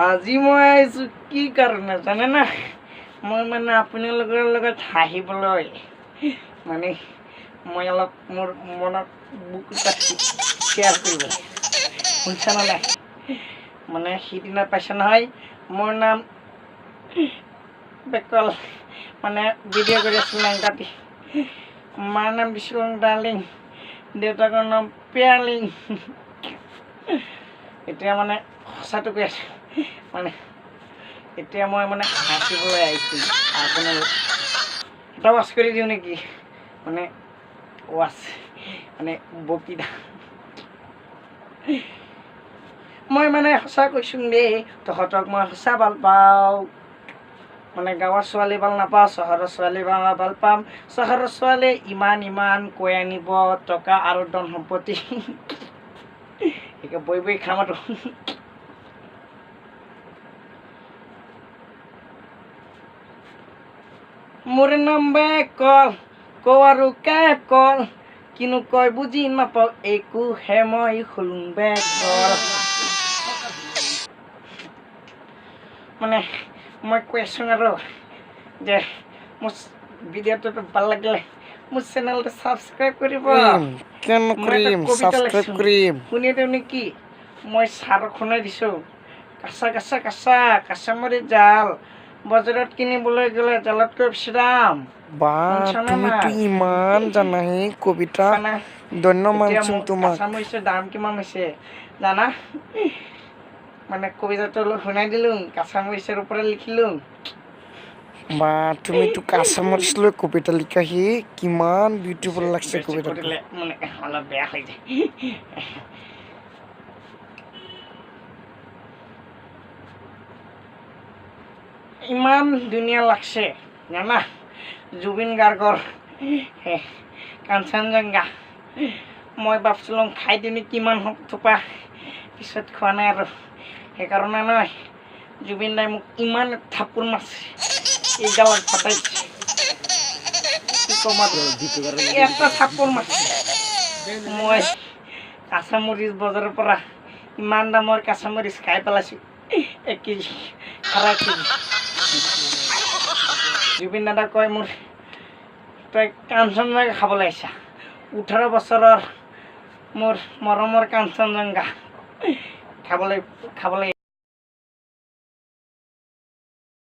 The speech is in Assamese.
আজি মই আহিছোঁ কি কাৰণে জানে না মই মানে আপোনালোকৰ লগত হাঁহিবলৈ মানে মই অলপ মোৰ মনত বুক এটা শ্বেয়াৰ কৰিব শুনিছানে নাই মানে সিদিনা পাইছে নহয় মোৰ নাম বেকল মানে ভিডিঅ' কৰি আছিলোঁ নাইনকাটি মাৰ নাম দিছিলোঁ ডাৰ্লিং দেউতাকৰ নাম পিয়ালিং এতিয়া মানে সঁচাটো কৈ আছোঁ মানে এতিয়া মই মানে হাঁহিবলৈ আহিছোঁ আপোনালোক এটা ৱাচ কৰি দিওঁ নেকি মানে ৱাচ মানে বকিদা মই মানে সঁচা কৈছোঁ দেই তহঁতক মই সঁচা ভাল পাওঁ মানে গাঁৱৰ ছোৱালী ভাল নাপাওঁ চহৰৰ ছোৱালী ভাল পাম চহৰৰ ছোৱালী ইমান কৈ আনিব টকা আৰু ধন সম্পত্তি এতিয়া বৈ খাম আৰু মোৰ নাম বেকল কওঁ আৰু কল কিনো কয় বুজি নাপাওঁ একোহে মই হলোঁ বেকল মানে মই কৈ আছোঁ আৰু যে মোৰ ভিডিঅ'টো ভাল লাগিলে মোৰ চেনেলটো ছাবস্ক্ৰাইব কৰিব শুনি দিওঁ নেকি মই চাৰক শুনাই দিছোঁ কাঁচামৰি জাল বজাৰত কিনিবলৈ গ'লে জালতকৈ বেছি দাম তুমিতো ইমান জানা হে কবিতা ধন্যবাদ তোমাক কাঁচামৰিচৰ দাম কিমান হৈছে জানা মানে কবিতাটো শুনাই দিলোঁ কাঁচামৰিচৰ ওপৰত লিখিলোঁ বা তুমিতো কাঁচামৰিচ লৈ কবিতা লিখাহি কিমান বিউটিফুল লাগছে কবিতাটো মানে অলপ বেয়া হৈ যায় ইমান ধুনীয়া লাগছে জানা জুবিন গাৰ্গৰ কাঞ্চনজংঘা মই ভাবছিলোঁ খাই দিওঁ কিমান থোপা পিছত খোৱা নাই আৰু সেইকাৰণে নহয় জুবিন দাই মোক ইমান থাপোৰ মাৰছে এই গালত ফাটাইছে কি ক'ম আৰু এটা থাপোৰ মাৰছে মই কাঁচামৰিচ বজাৰৰ পৰা ইমান দামৰ কাঁচামৰিচ খাই পেলাইছোঁ 1 কেজি আধা কেজি জুবিন দাদা কয় মোৰ তই কাঞ্চনজংঘা খাবলৈ আহিছা 18 বছৰৰ মোৰ মৰমৰ কাঞ্চনজংঘা খাবলৈ